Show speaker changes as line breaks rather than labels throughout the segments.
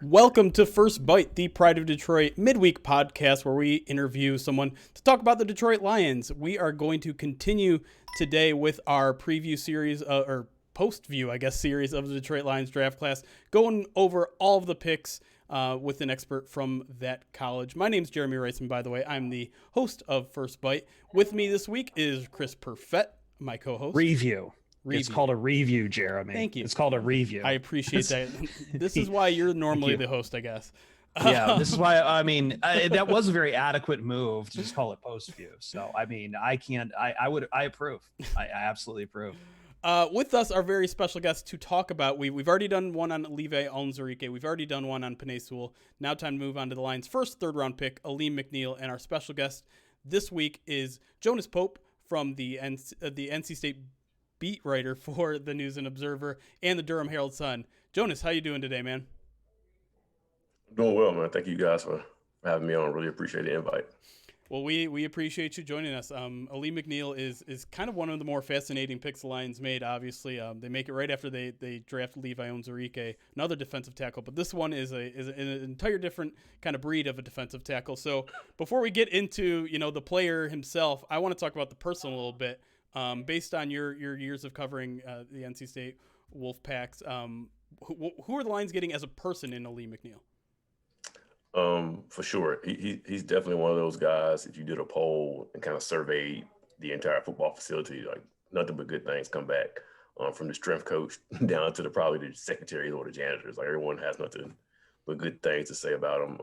Welcome to First Bite, the Pride of Detroit midweek podcast where we interview someone to talk about the Detroit Lions. We are going to continue today with our preview series, or post-view, I guess, series of the Detroit Lions draft class, going over all of the picks with an expert from that college. My name's Jeremy Reisman, by the way. I'm the host of First Bite. With me this week is Chris Perfett, my co-host.
Review. It's called a review, Jeremy.
Thank you.
It's called a review.
I appreciate that. This is why you're normally the host, I guess.
Yeah, this is why, that was a very adequate move to just call it post view. So, I approve. I absolutely approve.
With us, our very special guest to talk about, we've already done one on Levi Onwuzurike. We've already done one on Penei Sewell. Now time to move on to the Lions' first third-round pick, Alim McNeill. And our special guest this week is Jonas Pope from the NC State beat writer for the News and Observer and the Durham Herald Sun. Jonas, how you doing today, man?
Doing well, man. Thank you guys for having me on. Really appreciate the invite.
Well, we appreciate you joining us. Alim McNeill is kind of one of the more fascinating picks the Lions made, obviously. They make it right after they draft Levi Onwuzurike, another defensive tackle. But this one is an entire different kind of breed of a defensive tackle. So before we get into, the player himself, I want to talk about the person a little bit. Based on your years of covering the NC State Wolfpacks, who are the Lions getting as a person in Alim McNeill?
For sure. He's definitely one of those guys. If you did a poll and kind of surveyed the entire football facility, like nothing but good things come back from the strength coach down to probably the secretaries or the janitors. Like everyone has nothing but good things to say about him.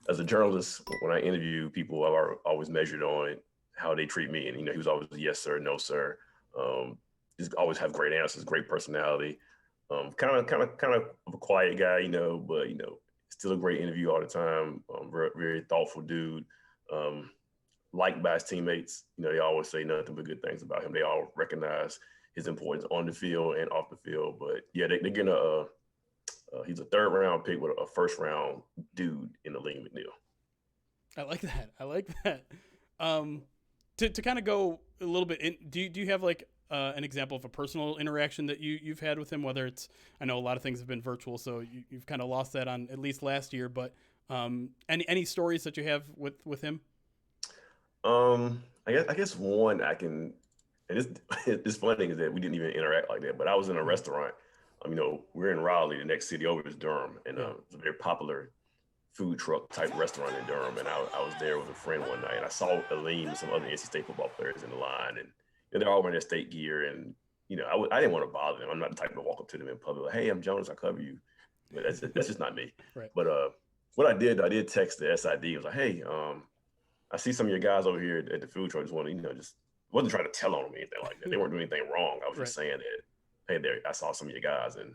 As a journalist, when I interview people, I've always measured on how they treat me. And, he was always yes, sir, no, sir. Just always have great answers, great personality. Kind of a quiet guy, but, still a great interview all the time. Very, very thoughtful dude. Liked by his teammates. They always say nothing but good things about him. They all recognize his importance on the field and off the field. But yeah, they're getting he's a third round pick with a first round dude in Alim McNeill.
I like that. To kind of go a little bit in, do you have like an example of a personal interaction that you've had with him? Whether it's, I know a lot of things have been virtual, so you've kind of lost that on at least last year. But any stories that you have with him?
I guess one I can, and it's funny is that we didn't even interact like that. But I was in a restaurant. We're in Raleigh, the next city over is Durham, and it's a very popular food truck type restaurant in Durham, and I was there with a friend one night, and I saw Alim and some other NC State football players in the line, and they're all wearing their state gear, and I didn't want to bother them. I'm not the type to walk up to them in public like, "Hey, I'm Jonas, I cover you." But that's just not me.
Right.
But what I did text the SID. I was like, "Hey, I see some of your guys over here at the food truck. Just want to, just wasn't trying to tell on them or anything like that. They weren't doing anything wrong. I was just saying that, hey, there, I saw some of your guys." And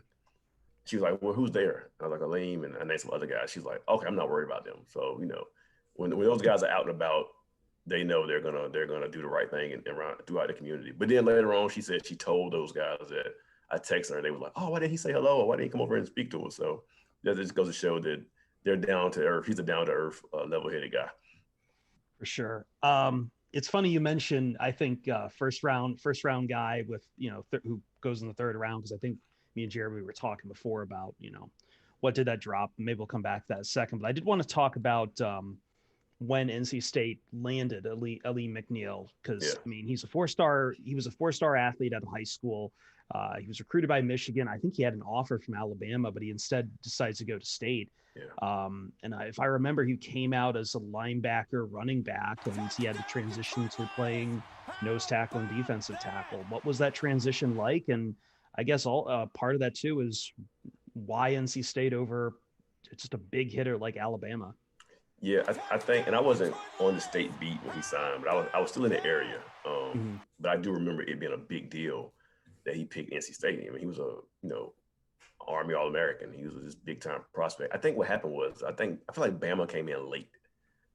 she was like, "Well, who's there?" I was like, "Alim," and I named some other guys. She's like, "Okay, I'm not worried about them." So, when those guys are out and about, they know they're gonna do the right thing and around throughout the community. But then later on, she said she told those guys that I texted her, and they were like, "Oh, why didn't he say hello? Or why didn't he come over and speak to us?" So that just goes to show that they're down to earth. He's a down to earth, level-headed guy.
For sure. It's funny you mentioned, I think, first round guy with, who goes in the third round, because I think me and Jeremy were talking before about, what did that drop? Maybe we'll come back to that in a second. But I did want to talk about when NC State landed Alim McNeill, because he was a four-star athlete out of high school. He was recruited by Michigan. I think he had an offer from Alabama, but he instead decides to go to State. Yeah. If I remember, he came out as a linebacker, running back, and he had to transition to playing nose tackle and defensive tackle. What was that transition like? And I guess all part of that too is why NC State over just a big hitter like Alabama.
Yeah, I think, and I wasn't on the State beat when he signed, but I was still in the area. But I do remember it being a big deal that he picked NC State. He was a Army All-American. He was this big time prospect. I think what happened was I feel like Bama came in late,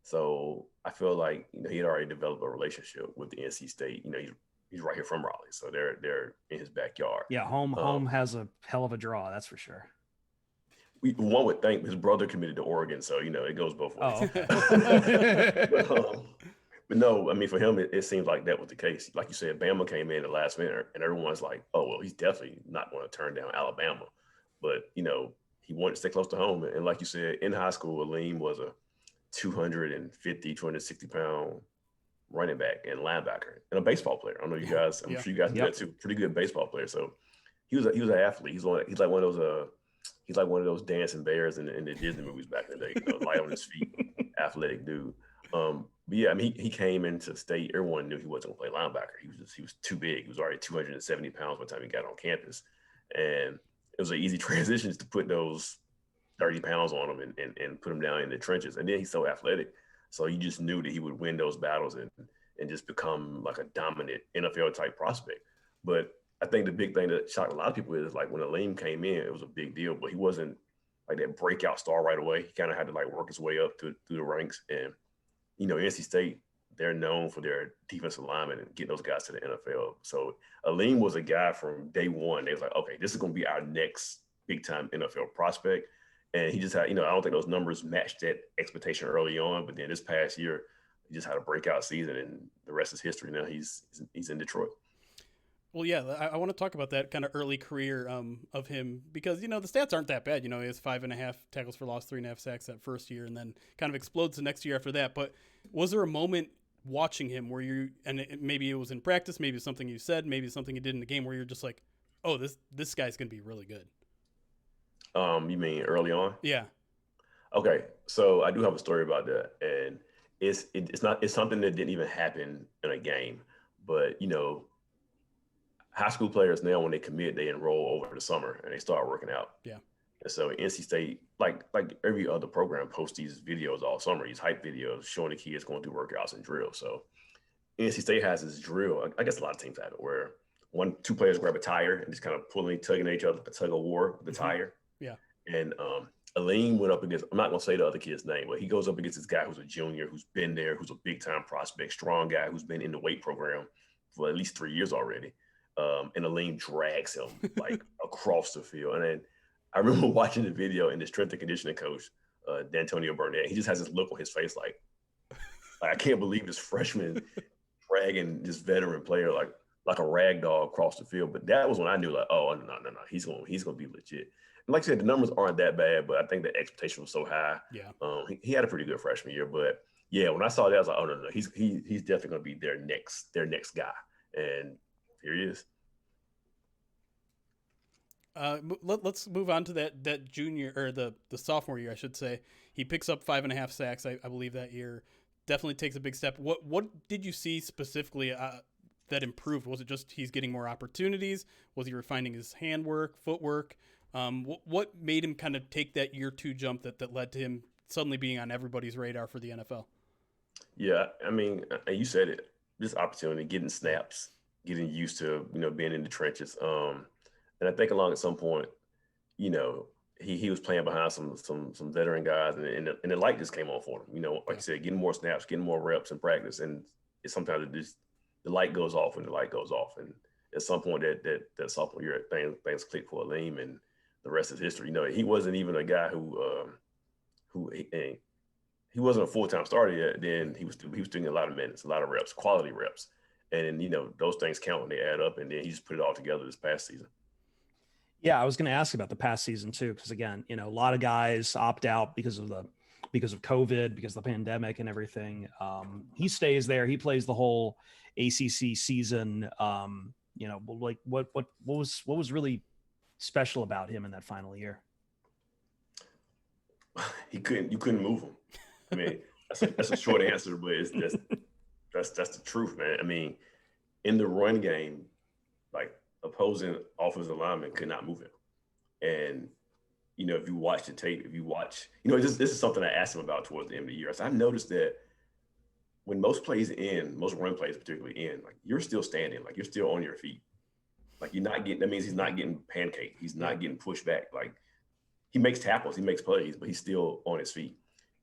so I feel like he had already developed a relationship with the NC State. He's right here from Raleigh, so they're in his backyard.
Yeah, home has a hell of a draw, that's for sure.
One would think his brother committed to Oregon, so it goes both ways. But no, for him, it seems like that was the case. Like you said, Bama came in at the last minute, and everyone's like, "Oh, well, he's definitely not going to turn down Alabama." But he wanted to stay close to home. And like you said, in high school, Alim was a 260-pound running back and linebacker and a baseball player. I don't know you guys. I'm sure you guys do that too. Pretty good baseball player. So he was an athlete. He's like one of those dancing bears in the Disney movies back in the day. Light on his feet, athletic dude. But yeah, I mean, he came into state. Everyone knew he wasn't going to play linebacker. He was too big. He was already 270 pounds by the time he got on campus, and it was an easy transition to put those 30 pounds on him and put him down in the trenches. And then he's so athletic. So you just knew that he would win those battles and just become like a dominant NFL type prospect. But I think the big thing that shocked a lot of people is like when Alim came in, it was a big deal, but he wasn't like that breakout star right away. He kind of had to like work his way up through the ranks. And, NC State, they're known for their defensive linemen and getting those guys to the NFL. So Alim was a guy from day one. They was like, okay, this is going to be our next big time NFL prospect. And he just had, I don't think those numbers matched that expectation early on. But then this past year, he just had a breakout season, and the rest is history. Now he's in Detroit.
Well, yeah, I want to talk about that kind of early career of him because, the stats aren't that bad. He has 5.5 tackles for loss, 3.5 sacks that first year, and then kind of explodes the next year after that. But was there a moment watching him where maybe it was in practice, maybe it's something you said, maybe it's something you did in the game where you're just like, oh, this guy's going to be really good?
You mean early on?
Yeah.
Okay, so I do have a story about that, and it's something that didn't even happen in a game, but high school players now when they commit, they enroll over the summer and they start working out.
Yeah.
And so NC State, like every other program, posts these videos all summer, these hype videos showing the kids going through workouts and drills. So NC State has this drill. I guess a lot of teams have it where two players grab a tire and just kind of tugging at each other, a tug of war with the tire.
Yeah.
And Alim went up against, I'm not going to say the other kid's name, but he goes up against this guy who's a junior, who's been there, who's a big time prospect, strong guy, who's been in the weight program for at least 3 years already. And Alim drags him like across the field. And then I remember watching the video and the strength and conditioning coach, D'Antonio Burnett, he just has this look on his face like I can't believe this freshman dragging this veteran player like a rag doll across the field. But that was when I knew like, oh, no, he's going to be legit. And like I said, the numbers aren't that bad, but I think the expectation was so high.
Yeah.
He had a pretty good freshman year, but yeah, when I saw that, I was like, oh no, he's definitely going to be their next guy. And here he is.
Let's move on to that junior or the sophomore year, I should say. He picks up 5.5 sacks, I believe, that year. Definitely takes a big step. What did you see specifically that improved? Was it just he's getting more opportunities? Was he refining his handwork, footwork? What made him kind of take that year 2 jump that led to him suddenly being on everybody's radar for the NFL?
Yeah, I mean, you said it. This opportunity, getting snaps, getting used to being in the trenches. And I think along at some point, he was playing behind some veteran guys, and the light just came on for him. Like you said, getting more snaps, getting more reps in practice, and sometimes the light goes off when the light goes off. And at some point that sophomore year, things clicked for Alim, and the rest is history. He wasn't even a guy who he wasn't a full-time starter yet. Then he was doing a lot of minutes, a lot of reps, quality reps, and those things count when they add up. And then he just put it all together this past season.
Yeah, I was going to ask about the past season too, because again, a lot of guys opt out because of COVID, because of the pandemic and everything. He stays there. He plays the whole ACC season. Like what was really special about him in that final year?
You couldn't move him. I mean, that's a short answer, but that's the truth, man. I mean, in the run game, like, opposing offensive linemen could not move him. And, if you watch the tape, this is something I asked him about towards the end of the year. So I noticed that when most run plays particularly like you're still standing, like you're still on your feet. Like that means he's not getting pancaked. He's not getting pushed back. Like he makes tackles, he makes plays, but he's still on his feet.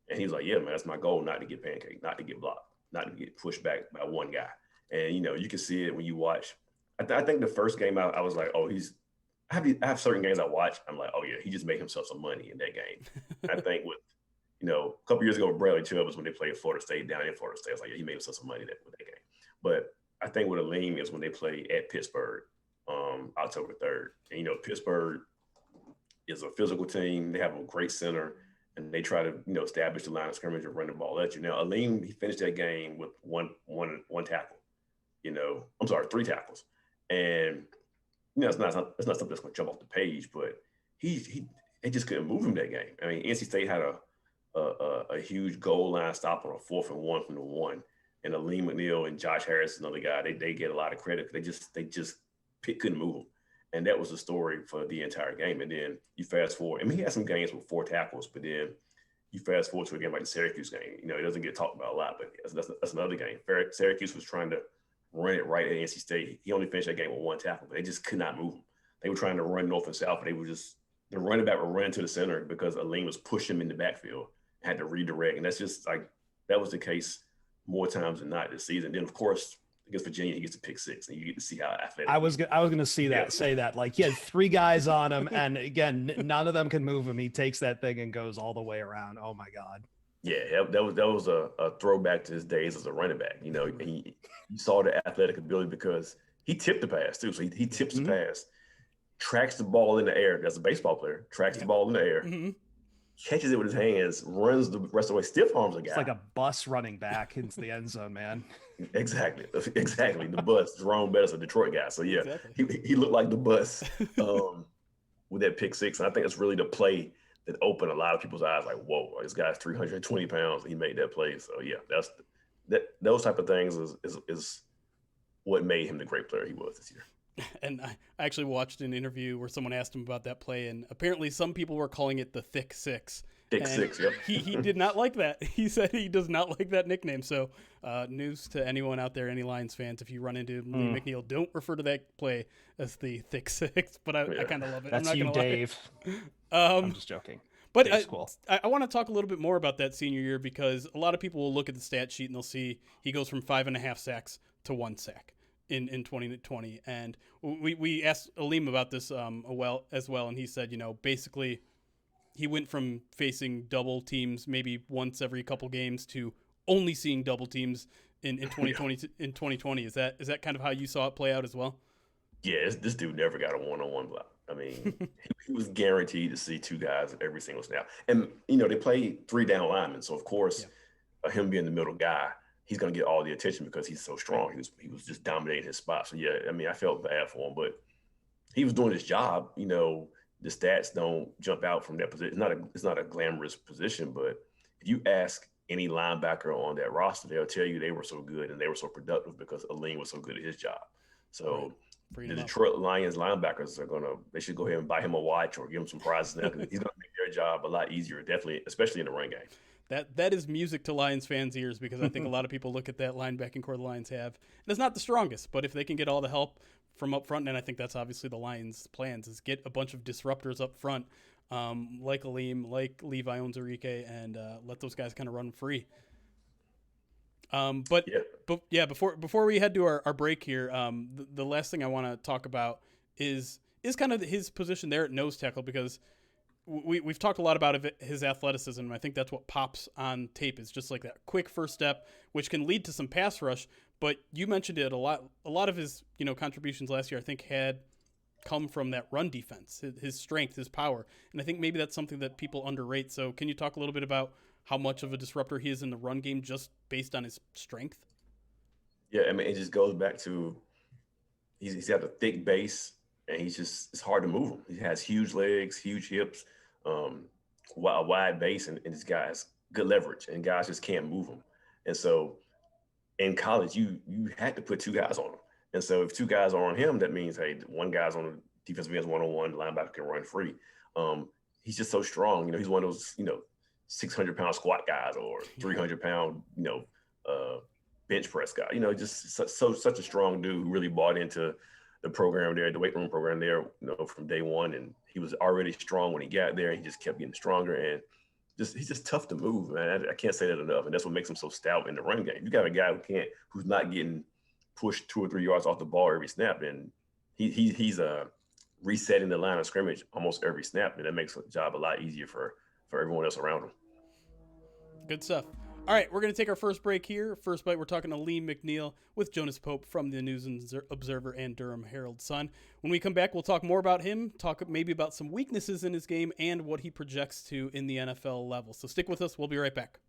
And he's like, yeah, man, that's my goal, not to get pancaked, not to get blocked, not to get pushed back by one guy. And, you can see it when you watch. I think the first game I was like, oh, I have certain games I watch. I'm like, oh yeah, he just made himself some money in that game. I think with, a couple years ago with Bradley Chubb was when they played Florida State down in Florida State. I was like, yeah, he made himself some money with that game. But I think with Alim is when they play at Pittsburgh, October 3rd. And, Pittsburgh, is a physical team. They have a great center, and they try to establish the line of scrimmage and run the ball at you. Now, Alim, he finished that game with one tackle. I'm sorry, 3 tackles, and it's not something that's going to jump off the page, but they just couldn't move him that game. I mean, NC State had a huge goal line stop on a 4th and 1 from the 1, and Alim McNeill and Josh Harris, another guy, they get a lot of credit. They just couldn't move him. And that was the story for the entire game. And then you fast forward. I mean, he had some games with 4 tackles, but then you fast forward to a game like the Syracuse game. It doesn't get talked about a lot, but that's another game. Syracuse was trying to run it right at NC State. He only finished that game with 1 tackle, but they just could not move him. They were trying to run north and south, but the running back would run to the center because Alim was pushing him in the backfield, had to redirect. And that's just that was the case more times than not this season. Then, of course, against Virginia, he gets a pick 6, and you get to see how athletic.
I was going to say that like he had 3 guys on him, and again, none of them can move him. He takes that thing and goes all the way around. Oh my God!
Yeah, that was a throwback to his days as a running back. He saw the athletic ability because he tipped the pass too. So he tips the pass, tracks the ball in the air. That's a baseball player. Tracks the ball in the air. Catches it with his hands, runs the rest of the way, stiff arms a guy.
It's like a bus running back into the end zone, man.
Exactly. The bus. Jerome Bettis, a Detroit guy. So yeah, exactly. he looked like the bus with that pick 6. And I think it's really the play that opened a lot of people's eyes. Like, whoa, this guy's 320 pounds. And he made that play. So yeah, those type of things is what made him the great player he was this year.
And I actually watched an interview where someone asked him about that play, and apparently some people were calling it the Thick 6.
Thick 6, yep.
He did not like that. He said he does not like that nickname. So news to anyone out there, any Lions fans, if you run into Alim McNeil, don't refer to that play as the Thick 6. But I kind of love it.
That's
I'm not
you, Dave. I'm just joking.
But I want to talk a little bit more about that senior year because a lot of people will look at the stat sheet and they'll see he goes from 5.5 sacks to 1 sack in 2020. And we asked Alim about this as well, and he said, basically he went from facing double teams maybe once every couple games to only seeing double teams in 2020. In 2020, is that kind of how you saw it play out as well?
Yeah, this dude never got a one-on-one block. I mean, he was guaranteed to see 2 guys every single snap. And, they played 3 down linemen. So, of course, him being the middle guy, he's going to get all the attention because he's so strong. He was just dominating his spot. So, yeah, I mean, I felt bad for him. But he was doing his job. The stats don't jump out from that position. It's not a glamorous position. But if you ask any linebacker on that roster, they'll tell you they were so good and they were so productive because Alim was so good at his job. So the Detroit Lions linebackers they should go ahead and buy him a watch or give him some prizes now because he's going to make their job a lot easier, definitely, especially in the run game.
That is music to Lions fans' ears because I think a lot of people look at that linebacking core the Lions have. And it's not the strongest, but if they can get all the help from up front, and I think that's obviously the Lions' plans, is get a bunch of disruptors up front, like Alim, like Levi Onwuzurike, and let those guys kind of run free. Before we head to our break here, the last thing I want to talk about is kind of his position there at nose tackle because we've talked a lot about his athleticism. I think that's what pops on tape. It's just like that quick first step, which can lead to some pass rush. But you mentioned it a lot. A lot of his contributions last year, I think, had come from that run defense, his strength, his power, and I think maybe that's something that people underrate. So can you talk a little bit about how much of a disruptor he is in the run game just based on his strength?
Yeah, I mean, it just goes back to he's got a thick base, and it's hard to move him. He has huge legs, huge hips, a wide base, and this guy has good leverage, and guys just can't move him. And so in college, you had to put 2 guys on him. And so if 2 guys are on him, that means, hey, 1 guy's on the defensive end, one-on-one, the linebacker can run free. He's just so strong. He's one of those, 600-pound squat guys or 300-pound, bench press guy. Just such a strong dude who really bought into the program there, the weight room program there, from day one. And he was already strong when he got there. He just kept getting stronger, and he's just tough to move, man. I can't say that enough, and that's what makes him so stout in the run game. You got a guy who's not getting pushed 2 or 3 yards off the ball every snap, and he's resetting the line of scrimmage almost every snap, and that makes the job a lot easier for everyone else around him.
Good stuff. All right, we're going to take our first break here. First bite, we're talking to Alim McNeill with Jonas Pope from the News and Observer and Durham Herald-Sun. When we come back, we'll talk more about him, talk maybe about some weaknesses in his game and what he projects to in the NFL level. So stick with us. We'll be right back.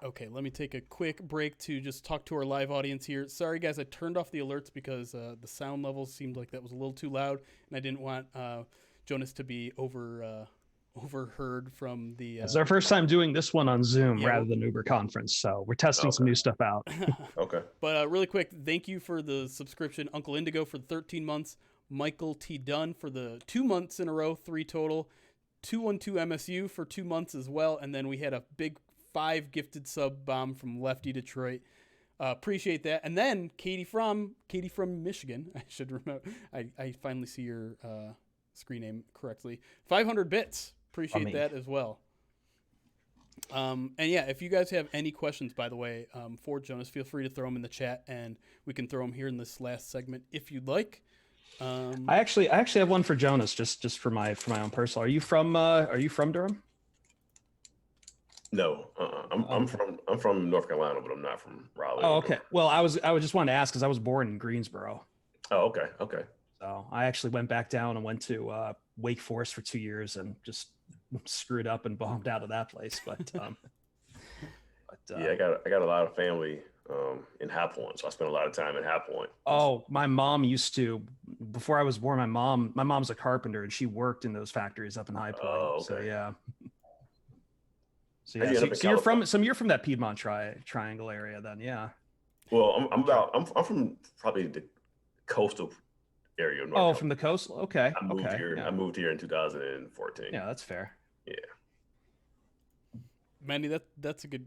Okay, let me take a quick break to just talk to our live audience here. Sorry, guys, I turned off the alerts because the sound levels seemed like that was a little too loud, and I didn't want Jonas to be overheard from the...
It's our first time doing this one on Zoom rather than Uber conference, so we're testing some new stuff out.
Okay.
But really quick, thank you for the subscription. Uncle Indigo for the 13 months. Michael T. Dunn for the 2 months in a row, 3 total. 212 MSU for 2 months as well, and then we had a big 5 gifted sub bomb from Lefty Detroit. Appreciate that. And then Katie from Michigan. I should remember. I finally see your screen name correctly. 500 bits. Appreciate that as well. And yeah, if you guys have any questions, by the way, for Jonas, feel free to throw them in the chat, and we can throw them here in this last segment if you'd like.
I actually have one for Jonas, just for my own personal. Are you from Durham?
No, I'm from North Carolina, but I'm not from Raleigh.
Oh, okay. Well, I just wanted to ask because I was born in Greensboro.
Oh, okay.
So I actually went back down and went to Wake Forest for 2 years and just screwed up and bombed out of that place. But
yeah, I got a lot of family in High Point, so I spent a lot of time in High Point.
Oh, my mom used to, before I was born. My mom's a carpenter and she worked in those factories up in High Point.
Oh, okay.
So yeah. So you're from that Piedmont Triangle area then, yeah.
Well, I'm from probably the coastal area of North Carolina.
From the coast. Okay.
I moved here in 2014.
Yeah, that's fair.
Yeah.
Mandy, that's a good.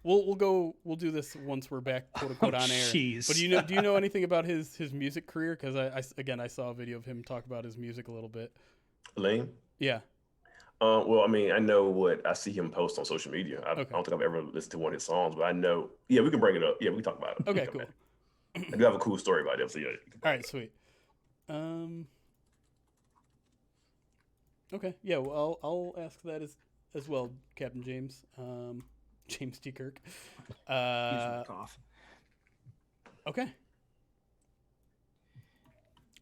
We'll do this once we're back, quote unquote, on air.
Jeez.
But do you know anything about his music career? Because I saw a video of him talk about his music a little bit.
Alim?
Yeah.
Well, I mean, I know what I see him post on social media. I don't think I've ever listened to one of his songs, but I know. Yeah, we can bring it up. Yeah, we can talk about it.
Okay, cool.
I do have a cool story about him. So yeah.
All right, sweet. Okay, yeah. Well, I'll ask that as well, Captain James. James T. Kirk.
Cough.
Okay.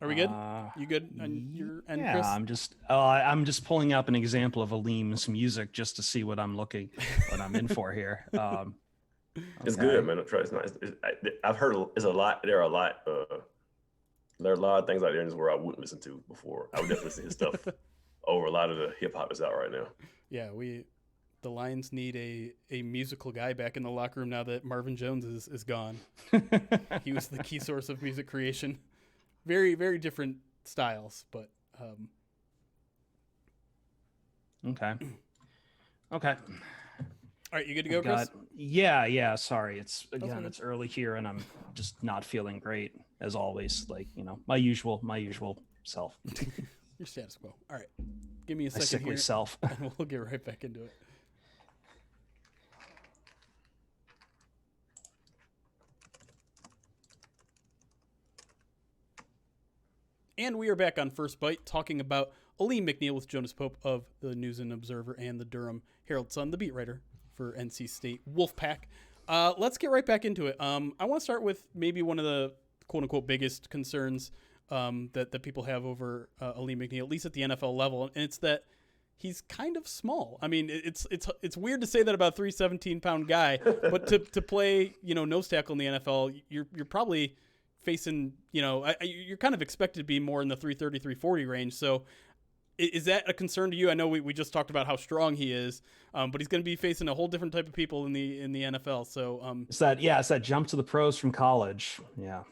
Are we good? You good on your end, Chris?
I'm just pulling up an example of Alim's music just to see what I'm in for here.
It's good, man. It's nice. I've heard there are a lot of things out there in this world I wouldn't listen to before. I would definitely listen to his stuff over a lot of the hip hop that's out right now.
Yeah, the Lions need a musical guy back in the locker room now that Marvin Jones is gone. He was the key source of music creation. Very, very different styles, but
okay.
All right, you good to go, Chris?
Yeah. Sorry, it's early here, and I'm just not feeling great as always. Like my usual self.
Your status quo. All right, give me a second
sickly
here,
self,
and we'll get right back into it. And we are back on First Bite talking about Alim McNeill with Jonas Pope of the News and Observer and the Durham Herald-Sun, the beat writer for NC State Wolfpack. Let's get right back into it. I want to start with maybe one of the quote-unquote biggest concerns that people have over Alim McNeill, at least at the NFL level, and it's that he's kind of small. I mean, it's weird to say that about a 317-pound guy, but to play nose tackle in the NFL, you're probably facing, you're kind of expected to be more in the 330, 340 range. So is that a concern to you? I know we just talked about how strong he is, but he's going to be facing a whole different type of people in the NFL. So
it's that jump to the pros from college. Yeah.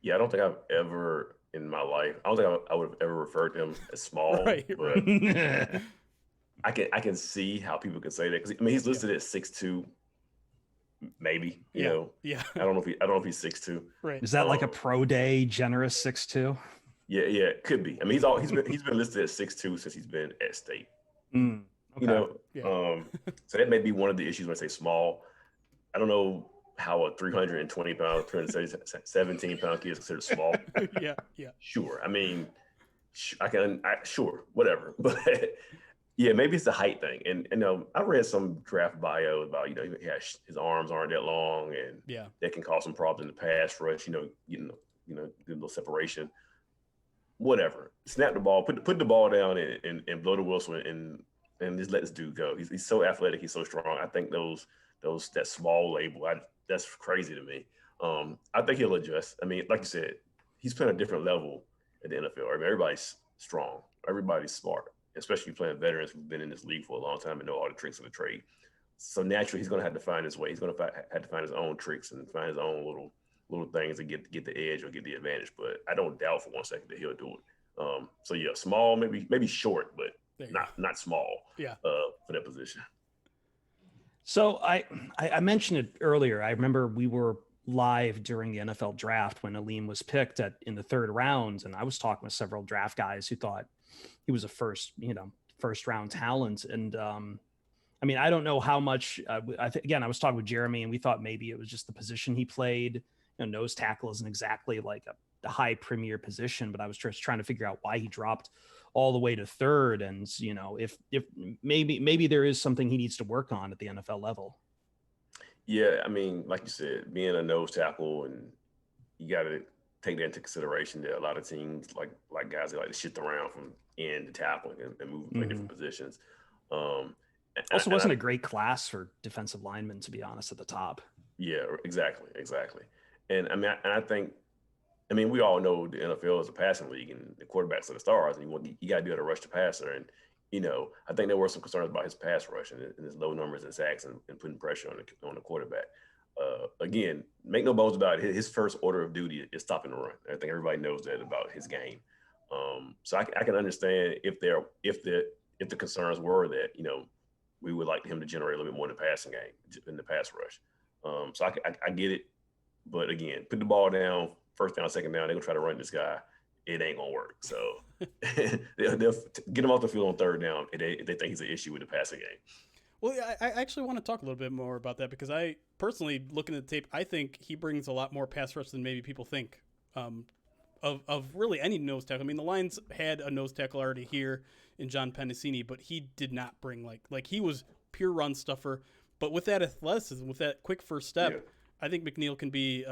Yeah. I don't think I've ever in my life, I don't think I would have ever referred to him as small, but I can see how people can say that. Cause he's listed at 6'2", maybe, you know.
Yeah.
I don't know if he's 6'2".
Right.
Is that like a pro day generous 6'2"?
Yeah, it could be. I mean, he's been listed at 6'2" since he's been at State.
Okay.
So that may be one of the issues when I say small. I don't know how a 320-pound, 317-pound kid is considered small.
Yeah.
Sure. I mean, Sure, whatever. But yeah, maybe it's the height thing. And I read some draft bio about, his arms aren't that long and that can cause some problems in the pass rush, getting a little separation. Whatever. Snap the ball, put the ball down and blow the whistle and just let this dude go. He's so athletic, he's so strong. I think that small label, that's crazy to me. I think he'll adjust. I mean, like you said, he's playing a different level at the NFL. I mean, everybody's strong, everybody's smart, especially playing veterans who've been in this league for a long time and know all the tricks of the trade. So naturally, he's going to have to find his way. He's going to have to find his own tricks and find his own little things to get the edge or get the advantage. But I don't doubt for 1 second that he'll do it. So yeah, small, maybe short, but not small.
Yeah.
For that position.
So I mentioned it earlier. I remember we were live during the NFL draft when Alim was picked in the third round, and I was talking with several draft guys who thought he was a first round talent. And I mean, I don't know how much. Again, I was talking with Jeremy, and we thought maybe it was just the position he played. Nose tackle isn't exactly like a high premier position, but I was just trying to figure out why he dropped all the way to third. And, if maybe there is something he needs to work on at the NFL level.
Yeah. I mean, like you said, being a nose tackle, and you got to take that into consideration that a lot of teams like guys that like to shift around from end to tackle and move and play different positions.
Also wasn't a great class for defensive linemen, to be honest, at the top.
Yeah, exactly. And I think we all know the NFL is a passing league and the quarterbacks are the stars, and you got to be able to rush the passer. And, I think there were some concerns about his pass rush and his low numbers in sacks and putting pressure on the quarterback. Again, make no bones about it. His first order of duty is stopping the run. I think everybody knows that about his game. So I can understand if the concerns were that, we would like him to generate a little bit more in the passing game, in the pass rush. So I get it. But again, put the ball down, first down, second down, they're going to try to run this guy. It ain't going to work. So they'll get him off the field on third down if they think he's an issue with the passing game.
Well, I actually want to talk a little bit more about that because I personally, looking at the tape, I think he brings a lot more pass rush than maybe people think of really any nose tackle. I mean, the Lions had a nose tackle already here in John Pennicini, but he did not bring like he was pure run stuffer. But with that athleticism, with that quick first step, I think McNeil can be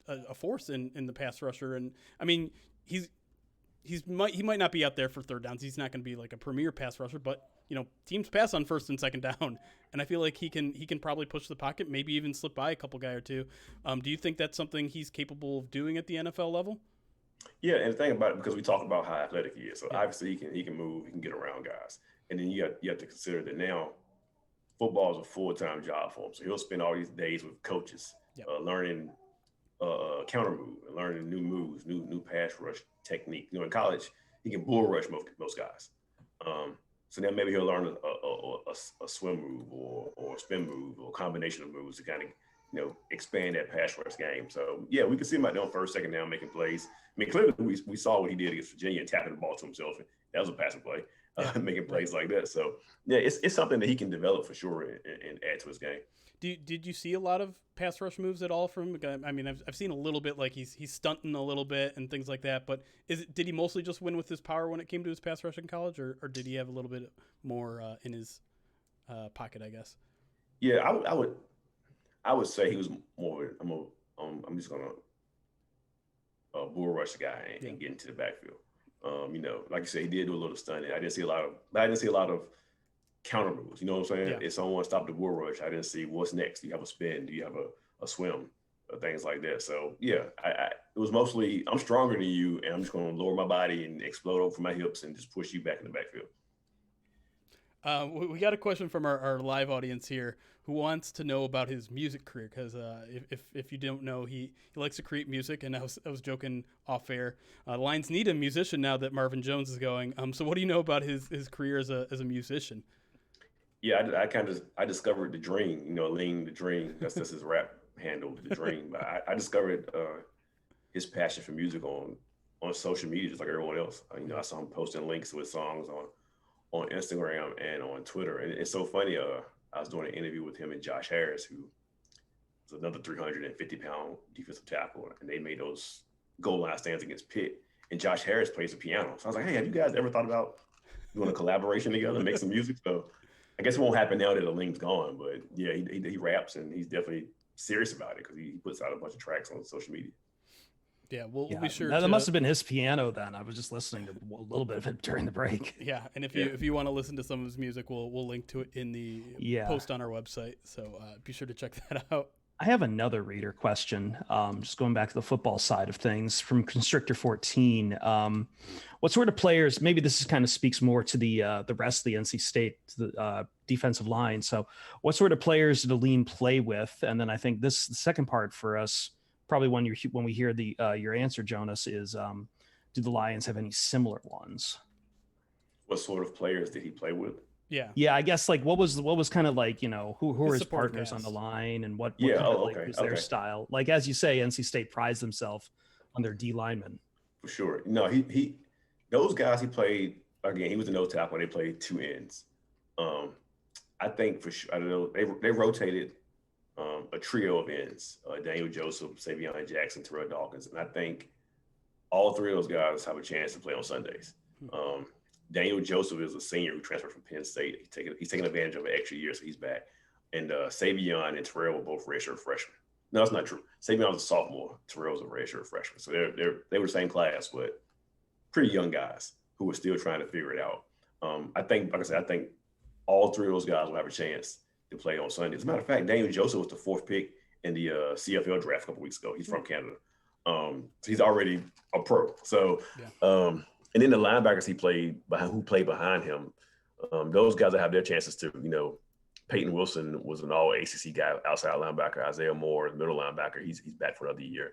a force in the pass rusher. And I mean, he might not be out there for third downs. He's not going to be like a premier pass rusher, but teams pass on first and second down, and I feel like he can probably push the pocket, maybe even slip by a couple guy or two. Do you think that's something he's capable of doing at the NFL level?
Yeah, and the thing about it, because we talk about how athletic he is, so obviously he can move, he can get around guys, and then you have to consider that now football is a full-time job for him, so he'll spend all these days with coaches, learning counter move and learning new moves, new pass rush technique. In college, he can bull rush most guys. So then maybe he'll learn a swim move or a spin move or a combination of moves to kind of expand that pass rush game. So yeah, we can see him out there on first, second down making plays. I mean, clearly we saw what he did against Virginia and tapping the ball to himself. That was a passing play, making plays like that. So yeah, it's something that he can develop for sure and add to his game.
Did you see a lot of pass rush moves at all from him? I mean, I've seen a little bit, like he's stunting a little bit and things like that. But did he mostly just win with his power when it came to his pass rush in college, or did he have a little bit more in his pocket, I guess?
Yeah, I would say he was more. I'm just gonna bull rush the guy and get into the backfield. Like you said, he did do a little stunting. I didn't see a lot of counter moves. You know what I'm saying? If someone stopped the bull rush, I didn't see what's next. Do you have a spin? Do you have a swim? Things like that. So yeah, it was mostly I'm stronger than you, and I'm just going to lower my body and explode over my hips and just push you back in the backfield.
We got a question from our live audience here who wants to know about his music career because if you don't know, he likes to create music, and I was joking off air. The Lions need a musician now that Marvin Jones is going. So what do you know about his career as a musician?
Yeah, I discovered the Dream. Alim the Dream. That's his rap handle, the Dream. But I discovered his passion for music on social media, just like everyone else. I saw him posting links to his songs on Instagram and on Twitter. And it's so funny. I was doing an interview with him and Josh Harris, who was another 350-pound defensive tackle, and they made those goal line stands against Pitt. and Josh Harris plays the piano. So I was like, hey, have you guys ever thought about doing a collaboration together and make some music? So I guess it won't happen now that Alim's gone, but yeah, he raps and he's definitely serious about it because he puts out a bunch of tracks on social media.
Yeah, we'll be sure.
That must have been his piano then. I was just listening to a little bit of it during the break.
Yeah, and if you want to listen to some of his music, we'll link to it in the post on our website. So be sure to check that out.
I have another reader question. Just going back to the football side of things from Constrictor 14. What sort of players? Maybe this is kind of speaks more to the rest of the NC State defensive line. So, what sort of players did Alim play with? And then I think the second part for us, probably when we hear your answer, Jonas, is do the Lions have any similar ones?
What sort of players did he play with?
Yeah. I guess like what was kind of like, who are his partners on the line and what was their style? Like as you say, NC State prides themselves on their D linemen.
For sure. No, he those guys he played again. He was a nose tackle. They played two ends. I think for sure. I don't know. They rotated a trio of ends: Daniel Joseph, Savion Jackson, Terrell Dawkins, and I think all three of those guys have a chance to play on Sundays. Daniel Joseph is a senior who transferred from Penn State. He's taking advantage of an extra year, so he's back. And Savion and Terrell were both redshirt freshmen. No, that's not true. Savion was a sophomore. Terrell was a redshirt freshman. So they were the same class, but pretty young guys who were still trying to figure it out. I think, like I said, I think all three of those guys will have a chance to play on Sunday. As a matter of fact, Daniel Joseph was the fourth pick in the CFL draft a couple weeks ago. He's from Canada. So he's already a pro. So, and then the linebackers who played behind him, those guys that have their chances to, Peyton Wilson was an all ACC guy, outside linebacker. Isaiah Moore, middle linebacker. He's back for another year.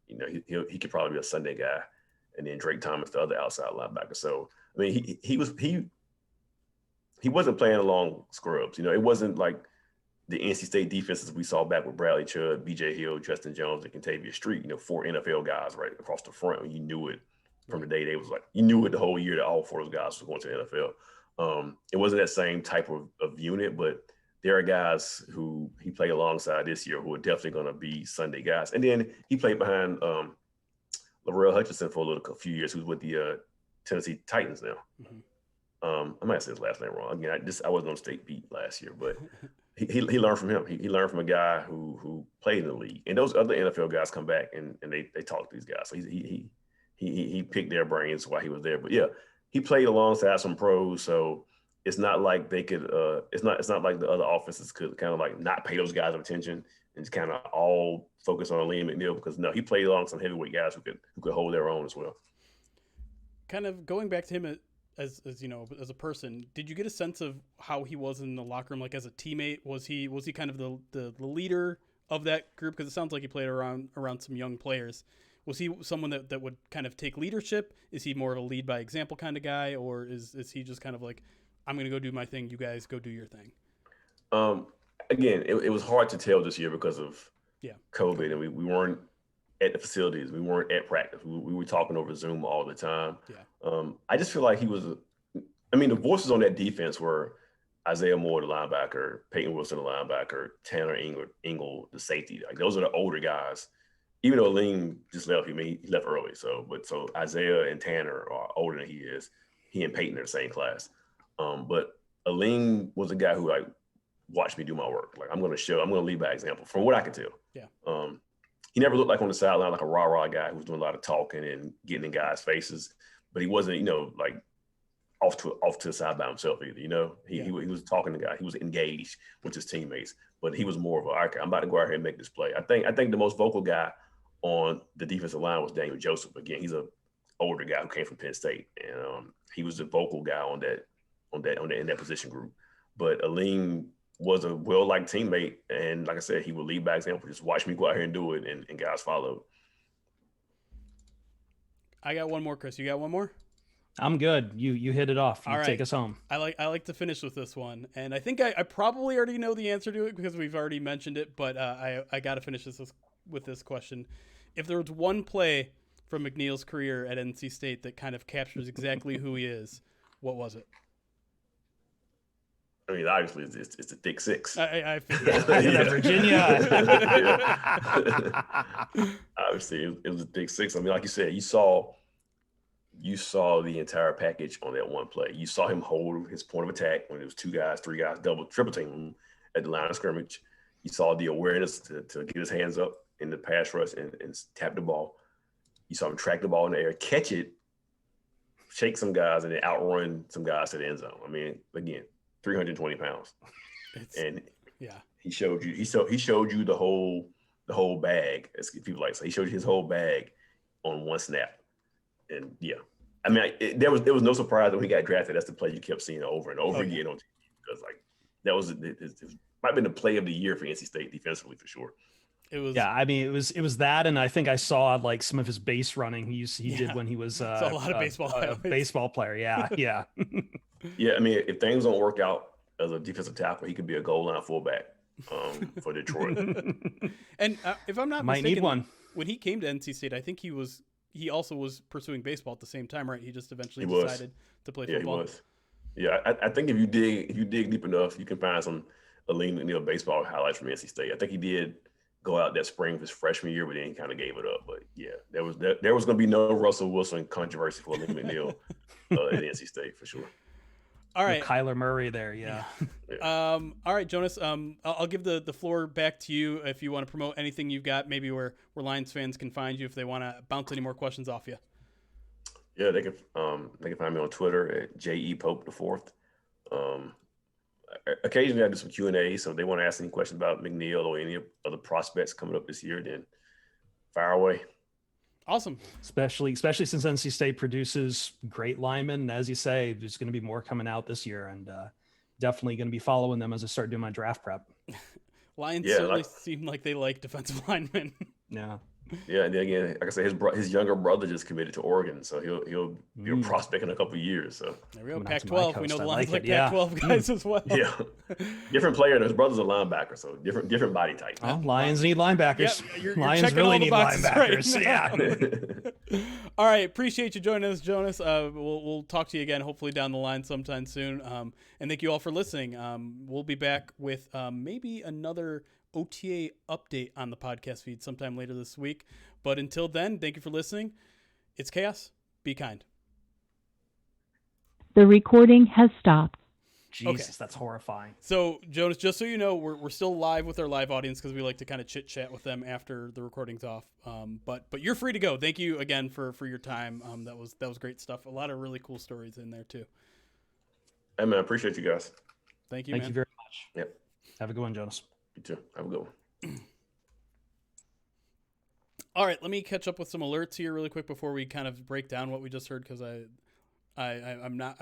He could probably be a Sunday guy. And then Drake Thomas, the other outside linebacker. So, I mean, he wasn't playing along scrubs. It wasn't like the NC State defenses we saw back with Bradley Chubb, BJ Hill, Justin Jones, and Kentavious Street, 4 NFL guys right across the front. You knew it from the day they was like, you knew it the whole year that all 4 of those guys were going to the NFL. It wasn't that same type of unit, but there are guys who he played alongside this year who are definitely going to be Sunday guys. And then he played behind Laurel Hutchinson for a few years, who's with the Tennessee Titans now. I might say his last name wrong. Again, I wasn't on state beat last year, but he learned from him. He learned from a guy who played in the league. And those other NFL guys come back and they talk to these guys. So he picked their brains while he was there. But yeah, he played alongside some pros. So it's not like they could it's not like the other offenses could kind of like not pay those guys attention and just kind of all focus on Alim McNeill, because no, he played along some heavyweight guys who could hold their own as well.
Kind of going back to him as a person, did you get a sense of how he was in the locker room, like as a teammate? Was he kind of the leader of that group? Because it sounds like he played around some young players. Was he someone that would kind of take leadership? Is he more of a lead by example kind of guy, or is he just kind of like, I'm going to go do my thing, you guys go do your thing?
Again, it was hard to tell this year because of COVID, and we weren't at the facilities. We weren't at practice. We were talking over Zoom all the time. I just feel like he was the voices on that defense were Isaiah Moore, the linebacker, Peyton Wilson, the linebacker, Tanner Ingle, the safety. Like, those are the older guys. Even though Alim just left, he left early. So Isaiah and Tanner are older than he is. He and Peyton are the same class. But Alim was a guy who watched me do my work. Like, I'm going to lead by example from what I could tell. He never looked like on the sideline like a rah-rah guy who was doing a lot of talking and getting in guys' faces, but he wasn't, like off to the side by himself either. He was talking to guys. He was engaged with his teammates, but he was more of okay, I'm about to go out here and make this play. I think the most vocal guy on the defensive line was Daniel Joseph. Again, he's an older guy who came from Penn State, and he was the vocal guy in that position group. But Alim was a well-liked teammate, and like I said, he would lead by example. Just watch me go out here and do it, and guys followed.
I got one more, Chris. You got one more?
I'm good. You hit it off.
All right.
Take us home.
I like to finish with this one, and I think I probably already know the answer to it because we've already mentioned it, but I got to finish this with this question. If there was one play from McNeil's career at NC State that kind of captures exactly who he is, what was it?
I mean, obviously, it's the thick six.
I figured.
Virginia.
Obviously, it was a thick six. I mean, like you said, you saw you saw the entire package on that one play. You saw him hold his point of attack when it was 2 guys, 3 guys, triple team him at the line of scrimmage. You saw the awareness to get his hands up in the pass rush and tap the ball. You saw him track the ball in the air, catch it, shake some guys, and then outrun some guys to the end zone. I mean, again, 320 pounds. He showed you. He showed you the whole bag, as people like to say. He showed you his whole bag on one snap. And I mean, there was no surprise that when he got drafted. That's the play you kept seeing over and over again on TV, because like that was it might have been the play of the year for NC State defensively for sure.
It was, I mean, it was that, and I think I saw like some of his base running he did when he was
a lot of
baseball player. Yeah.
Yeah, I mean, if things don't work out as a defensive tackle, he could be a goal line fullback for Detroit.
And if I'm not
might
mistaken,
need one.
When he came to NC State, I think he also was pursuing baseball at the same time, right? He just eventually decided to play football.
He was. Yeah, I think if you dig deep enough, you can find some Alim McNeill baseball highlights from NC State. I think he did go out that spring of his freshman year, but then he kind of gave it up. But yeah, there was going to be no Russell Wilson controversy for Alim McNeill at NC State for sure.
All right,
Kyler Murray there, yeah.
All right, Jonas. I'll give the floor back to you if you want to promote anything you've got, maybe where Lions fans can find you if they want to bounce any more questions off you.
Yeah, they can find me on Twitter at JE Pope IV. Occasionally I do some Q&A, so if they want to ask any questions about McNeil or any other prospects coming up this year, then fire away.
Awesome.
Especially since NC State produces great linemen. And as you say, there's going to be more coming out this year, and definitely going to be following them as I start doing my draft prep.
Lions certainly seem like they like defensive linemen.
Yeah.
Yeah, and then again, like I said, his younger brother just committed to Oregon, so he'll be a prospect in a couple of years. So
there we go. Pac-12. We know the Lions like Pac-12 guys as well.
Yeah, different player. His brother's a linebacker, so different body type.
Oh, Lions need linebackers.
You're
Lions really need linebackers.
Right. Yeah. All right, appreciate you joining us, Jonas. We'll talk to you again, hopefully down the line sometime soon. And thank you all for listening. We'll be back with maybe another OTA update on the podcast feed sometime later this week. But until then, thank you for listening. It's chaos. Be kind.
The recording has stopped.
Jesus, okay. That's horrifying.
So, Jonas, just so you know, we're still live with our live audience because we like to kind of chit chat with them after the recording's off. But you're free to go. Thank you again for your time. That was great stuff. A lot of really cool stories in there too.
Hey man, I appreciate you guys.
Thank you.
Thank you very much.
Yep.
Have a good one, Jonas.
You too. Have a good one.
All right, let me catch up with some alerts here really quick before we kind of break down what we just heard, because I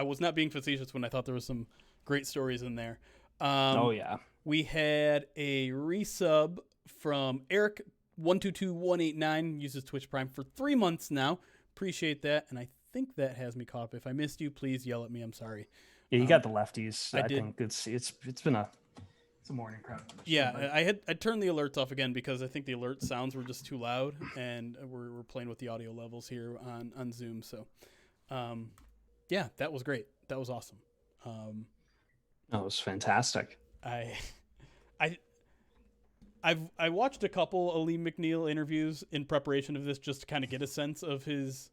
was not being facetious when I thought there was some great stories in there. We had a resub from Eric 122189, uses Twitch Prime for 3 months now. Appreciate that, and I think that has me caught up. If I missed you, please yell at me. I'm sorry.
Yeah, you got the lefties. I think it's been a morning crap.
Yeah, I turned the alerts off again because I think the alert sounds were just too loud, and we're playing with the audio levels here on Zoom. So, yeah, that was great. That was awesome.
That was fantastic.
I watched a couple Alim McNeil interviews in preparation of this just to kind of get a sense of his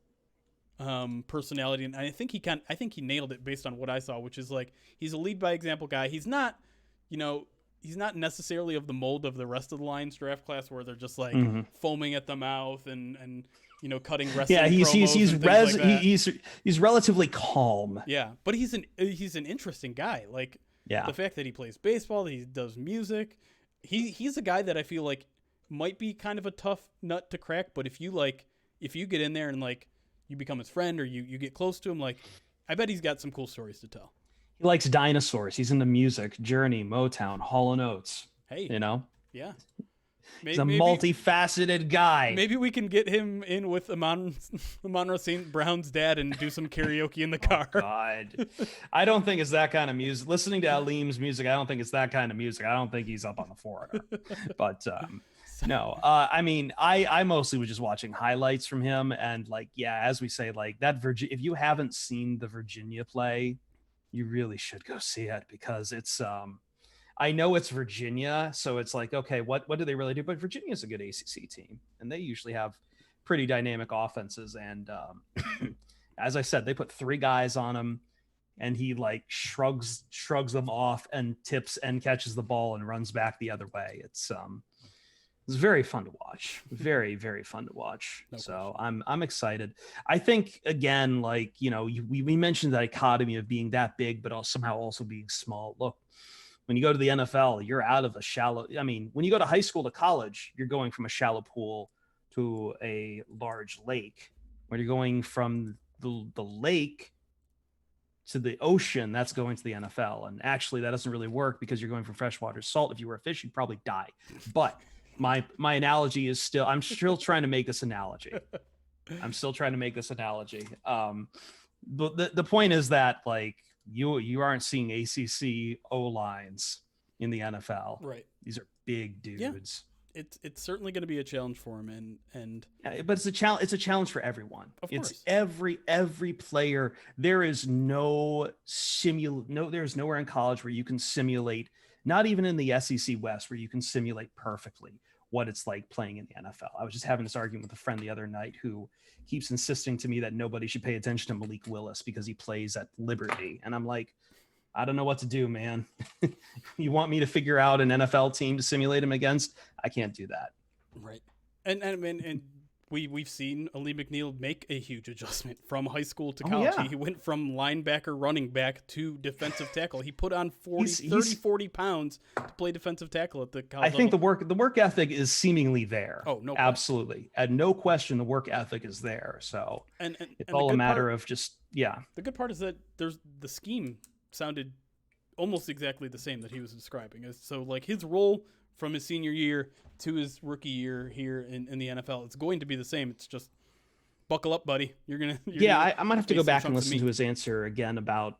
personality, and I think he nailed it based on what I saw, which is like he's a lead by example guy. He's not, he's not necessarily of the mold of the rest of the Lions draft class where they're just like foaming at the mouth and cutting wrestling. Yeah,
he's relatively calm.
Yeah, but he's an interesting guy. Like, yeah, the fact that he plays baseball, that he does music, he's a guy that I feel like might be kind of a tough nut to crack. But if you get in there and like you become his friend or you get close to him, like I bet he's got some cool stories to tell.
He likes dinosaurs. He's into music, Journey, Motown, Hall & Oates.
Hey, yeah.
He's a multifaceted guy.
Maybe we can get him in with Amon-Ra St. Brown's dad and do some karaoke in the car.
God, I don't think it's that kind of music. Listening to Alim's music, I don't think it's that kind of music. I don't think he's up on the foreigner. But no, I mean, I mostly was just watching highlights from him, and like, yeah, as we say, like that if you haven't seen the Virginia play, you really should go see it, because it's I know it's Virginia, so it's like, okay, what do they really do? But Virginia's a good ACC team, and they usually have pretty dynamic offenses. And as I said, they put 3 guys on him, and he like shrugs them off and tips and catches the ball and runs back the other way. It's very fun to watch. Very, very fun to watch.
No
so
question.
I'm excited. I think, again, like, we mentioned the dichotomy of being that big, but somehow also being small. Look, when you go to the NFL, you're out of a shallow. I mean, when you go to high school to college, you're going from a shallow pool to a large lake. When you're going from the lake to the ocean, that's going to the NFL. And actually, that doesn't really work because you're going from freshwater to salt. If you were a fish, you'd probably die. But my analogy is I'm still trying to make this analogy. But the point is that, like, you aren't seeing ACC O-lines in the NFL.
Right.
These are big dudes.
Yeah. It's certainly going to be a challenge for him, and
yeah, but it's a challenge. It's a challenge for everyone.
Of course.
It's every player. There is there's nowhere in college where you can simulate, not even in the SEC West, where you can simulate perfectly what it's like playing in the NFL. I was just having this argument with a friend the other night who keeps insisting to me that nobody should pay attention to Malik Willis because he plays at Liberty. And I'm like, I don't know what to do, man. You want me to figure out an NFL team to simulate him against? I can't do that.
Right. And we've seen Alim McNeill make a huge adjustment from high school to college.
Yeah.
He went from linebacker, running back to defensive tackle. He put on 40 pounds to play defensive tackle at the college
I think
level.
the work ethic is seemingly there.
Oh, no question.
Absolutely. And no question the work ethic is there. So
and
it's all a matter of just, yeah.
The good part is that the scheme sounded almost exactly the same that he was describing. So, like, his role from his senior year to his rookie year here in the NFL, it's going to be the same. It's just buckle up, buddy.
I might have to go back and listen to his answer again about,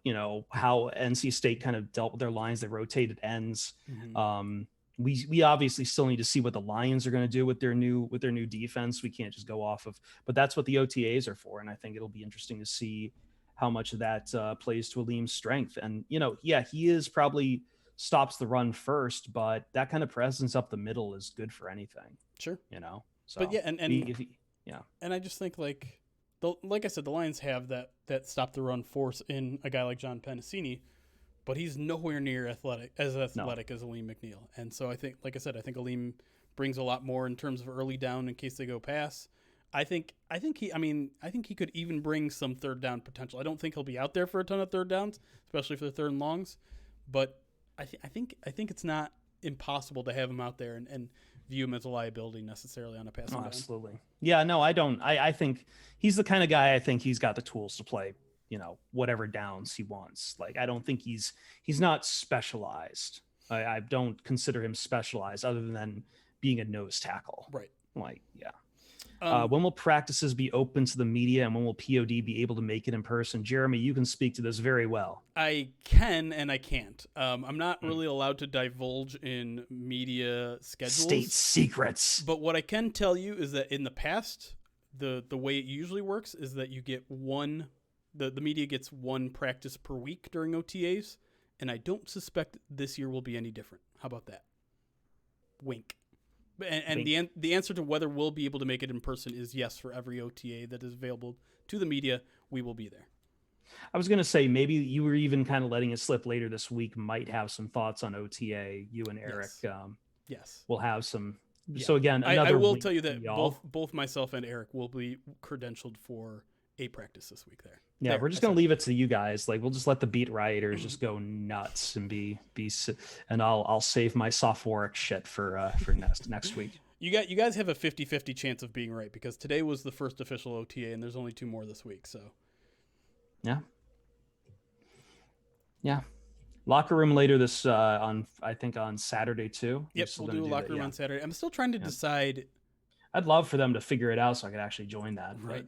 how NC State kind of dealt with their lines. They rotated ends.
Mm-hmm.
We obviously still need to see what the Lions are going to do with their new defense. We can't just go off of, but that's what the OTAs are for. And I think it'll be interesting to see how much of that plays to Alim's strength. And, he is probably stops the run first, but that kind of presence up the middle is good for anything.
Sure.
So,
but yeah, and I just think, like I said, the Lions have that stop the run force in a guy like John Pennicini, but he's nowhere near athletic as Alim McNeill. And so I think, like I said, I think Alim brings a lot more in terms of early down in case they go pass. I think he could even bring some third down potential. I don't think he'll be out there for a ton of third downs, especially for the third and longs, but I think it's not impossible to have him out there and view him as a liability necessarily on a passing down.
Absolutely. Yeah, no, I don't. I think he's the kind of guy, I think he's got the tools to play, whatever downs he wants. Like, I don't think he's not specialized. I don't consider him specialized other than being a nose tackle.
Right.
Like, yeah. When will practices be open to the media, and when will POD be able to make it in person? Jeremy, you can speak to this very well.
I can and I can't. I'm not really allowed to divulge in media schedules.
State secrets.
But what I can tell you is that in the past, the way it usually works is that you get the media gets one practice per week during OTAs, and I don't suspect this year will be any different. How about that? Wink. And the answer to whether we'll be able to make it in person is yes. For every OTA that is available to the media, we will be there.
I was going to say, maybe you were even kind of letting it slip later this week, might have some thoughts on OTA. You and Eric,
yes,
we'll have some.
Yeah.
So again,
I will tell you that both myself and Eric will be credentialed for a practice this week there.
Yeah, we're just going to leave it to you guys. Like, we'll just let the beat rioters just go nuts and and I'll save my sophoric shit for next week.
You guys have a 50-50 chance of being right, because today was the first official OTA and there's only 2 more this week. So
yeah. Locker room later this on Saturday too.
Yep, we'll do a locker room on Saturday. I'm still trying to decide.
I'd love for them to figure it out so I could actually join that.
Right.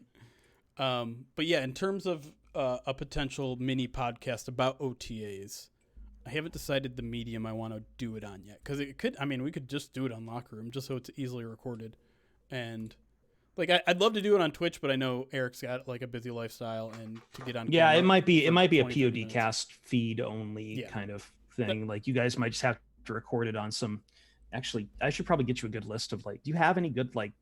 But yeah, in terms of a potential mini podcast about OTAs, I haven't decided the medium I want to do it on yet, because we could just do it on Locker Room just so it's easily recorded, and like I'd love to do it on Twitch, but I know Eric's got like a busy lifestyle, and to get on camera,
it might be a
POD
cast feed only kind of thing. Like, you guys might just have to record it on some. Actually, I should probably get you a good list of, like, do you have any good, like,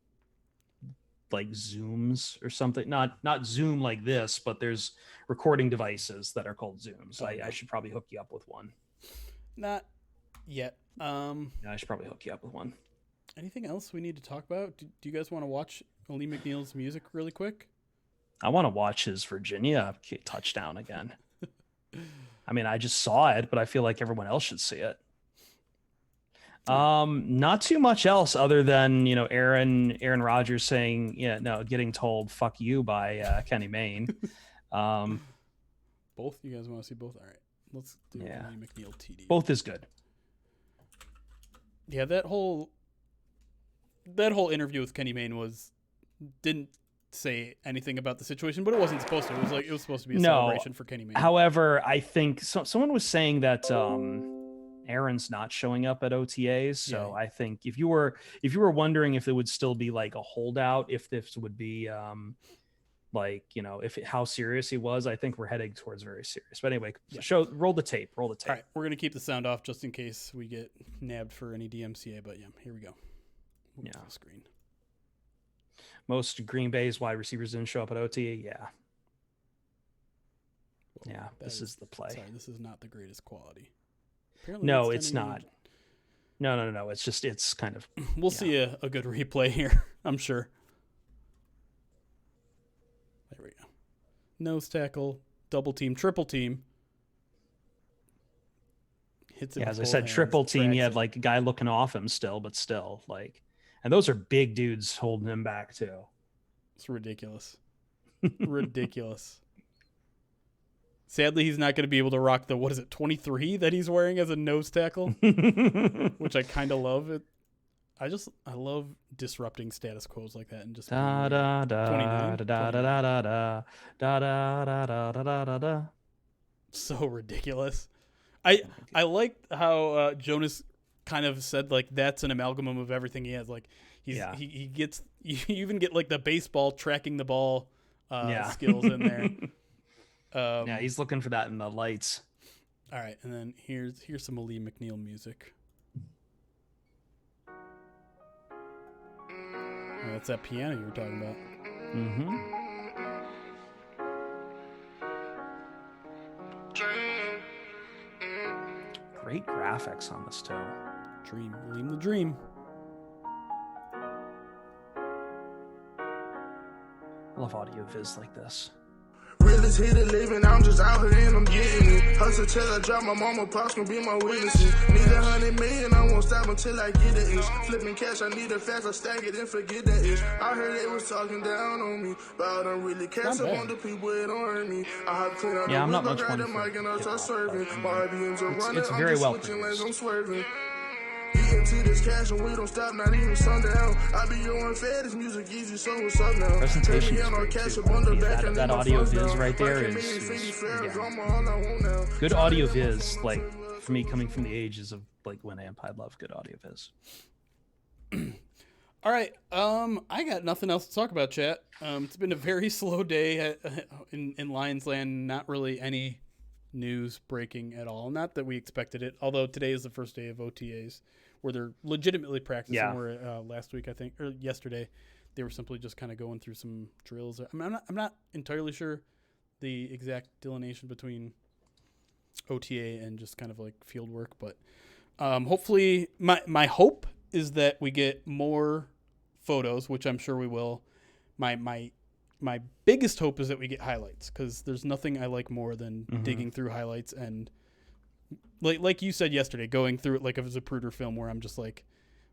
like Zooms or something. Not Zoom like this, but there's recording devices that are called Zooms. I should probably hook you up with one.
Not yet.
Yeah, I should probably hook you up with one.
Anything else we need to talk about? Do you guys want to watch Alim McNeil's music really quick?
I want to watch his Virginia touchdown again. I mean, I just saw it, but I feel like everyone else should see it. Not too much else other than, Aaron Rodgers saying, getting told "fuck you" by Kenny Mayne.
Both? You guys want to see both? All right, let's do Alim McNeil TD.
Both is good.
Yeah, that whole interview with Kenny Mayne didn't say anything about the situation, but it wasn't supposed to. It was supposed to be a celebration for Kenny Mayne.
However, I think someone was saying that Aaron's not showing up at OTAs, so I think if you were wondering if it would still be like a holdout, if this would be how serious he was, I think we're heading towards very serious. But anyway, roll the tape. All right,
we're gonna keep the sound off just in case we get nabbed for any DMCA. But here we go. Move to the screen.
Most Green Bay's wide receivers didn't show up at OTA. Yeah, this is the play.
Sorry, this is not the greatest quality. Apparently
no, it's not. No. It's kind of.
We'll see a good replay here, I'm sure. There we go. Nose tackle, double team, triple team. Hits it.
Yeah, as I said, triple team. You had like a guy looking off him still, but still like. And those are big dudes holding him back too.
It's ridiculous. Ridiculous. Sadly, he's not going to be able to rock the 23 that he's wearing as a nose tackle, which I kind of love. I love disrupting status quos like that and just
da da da da da da da da da da da.
So ridiculous. I like how Jonas kind of said like that's an amalgam of everything he has. Like he gets you even get like the baseball tracking the ball skills in there.
He's looking for that in the lights.
All right, and then here's some Alim McNeil music. Oh, that's that piano you were talking about.
Mm-hmm. Great graphics on this too.
Dream, Alim the Dream.
I love audio viz like this.
Realest hit a living, I'm just out here and I'm getting it. Hustle till I drop, my mama pops gonna be my witnesses. Need 100 million, I won't stop until I get it. Flipping cash, I need it fast, I stack it and forget that ish. I heard they was talking down on me, but I don't really care. So on the people, it don't hurt me. I have clean out
I'm not much
grab
one
the mic and I'll start serving. My IBMs are running,
it's very well
switching lanes,
produced.
I'm swerving. Getting to this cash and we don't stop, not even sundown. I be your fed, this music easy, so what's up now?
Presentation is great too. That audio viz right there is good audio viz. Like for me, coming from the ages of like Winamp, I love good audio viz.
All right, I got nothing else to talk about, chat. It's been a very slow day in Lions Land. Not really any news breaking at all. Not that we expected it. Although today is the first day of OTAs, where they're legitimately practicing.
Yeah.
Where last week, I think, or yesterday, they were simply just kind of going through some drills. I'm not entirely sure the exact delineation between OTA and just kind of like field work, but hopefully, my hope is that we get more photos, which I'm sure we will. My biggest hope is that we get highlights, because there's nothing I like more than digging through highlights and like you said yesterday, going through it like if it was a Zapruder film where I'm just like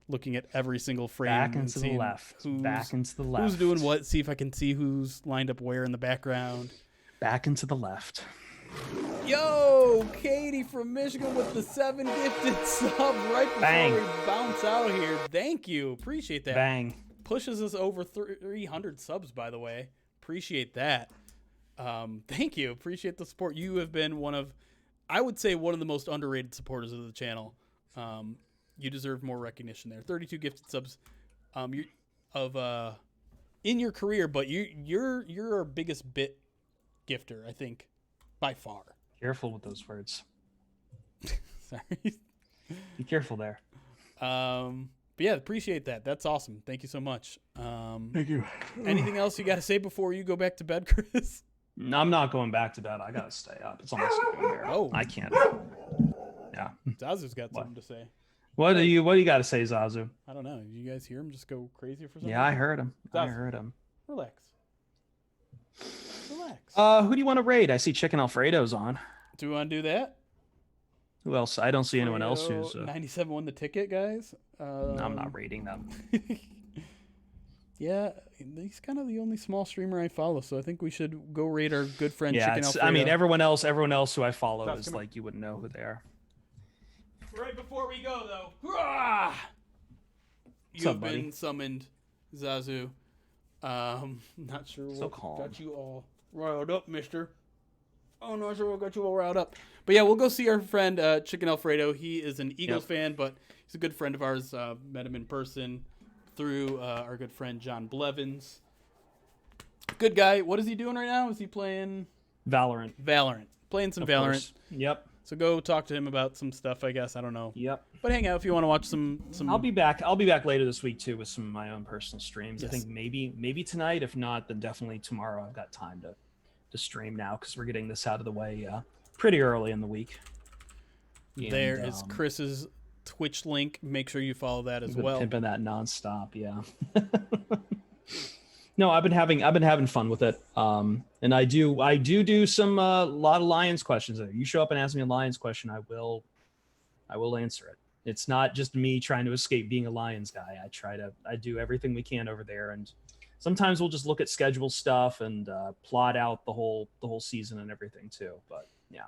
looking at every single frame.
Back into the left. Back into the left.
Who's doing what? See if I can see who's lined up where in the background.
Back into the left.
Yo, Katie from Michigan with the 7 gifted subs right before we bounce out here. Thank you. Appreciate that.
Bang.
Pushes us over 300 subs, by the way. Appreciate that. Thank you. Appreciate the support. You have been I would say one of the most underrated supporters of the channel. You deserve more recognition there. 32 gifted subs in your career, but you're our biggest bit gifter, I think, by far.
Careful with those words.
Sorry.
Be careful there.
But yeah, appreciate that. That's awesome. Thank you so much.
Thank you.
Anything else you got to say before you go back to bed, Chris?
No, I'm not going back to bed. I gotta stay up. It's almost noon here.
Oh.
I can't. Yeah.
Zazu's got something to say.
What do you got to say, Zazu?
I don't know. You guys hear him just go crazy for something?
Yeah, I heard him.
Zazu. Relax.
Who do you want to raid? I see Chicken Alfredo's on.
Do we want to do that?
Who else? I don't see anyone else who's.
97 won the ticket, guys.
No, I'm not raiding them.
Yeah, he's kind of the only small streamer I follow, so I think we should go raid our good friend Chicken Alfredo.
I mean, everyone else who I follow is like you wouldn't know who they are.
Right before we go, though, hurrah! You've been summoned, Zazu. Not sure what got you all riled up, mister. Oh, no, sure what got you all riled up. But yeah, we'll go see our friend Chicken Alfredo. He is an Eagles fan, but he's a good friend of ours. Met him in person through our good friend John Blevins. Good guy. What is he doing right now? Is he playing?
Valorant.
Playing some
of
Valorant.
Course. Yep.
So go talk to him about some stuff, I guess. I don't know.
Yep.
But hang out if you want to watch some.
I'll be back later this week too with some of my own personal streams.
Yes.
I think maybe tonight. If not, then definitely tomorrow. I've got time to stream now because we're getting this out of the way pretty early in the week.
There is Chris's Twitch link. Make sure you follow that as
been
well.
Pimping that nonstop, yeah. No, I've been having fun with it. And I do some lot of Lions questions. If you show up and ask me a Lions question, I will answer it. It's not just me trying to escape being a Lions guy. I do everything we can over there, and sometimes we'll just look at schedule stuff and plot out the whole season and everything too. But yeah.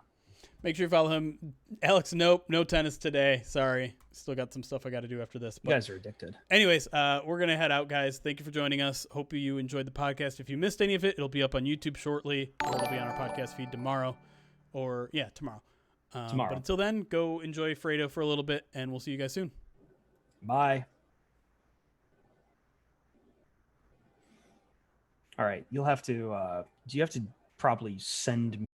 Make sure you follow him. Alex, nope, no tennis today. Sorry. Still got some stuff I got to do after this. But
you guys are addicted.
Anyways, we're going to head out, guys. Thank you for joining us. Hope you enjoyed the podcast. If you missed any of it, it'll be up on YouTube shortly, or it'll be on our podcast feed tomorrow. Tomorrow. But until then, go enjoy Fredo for a little bit, and we'll see you guys soon.
Bye. All right. You'll have to, do you have to probably send me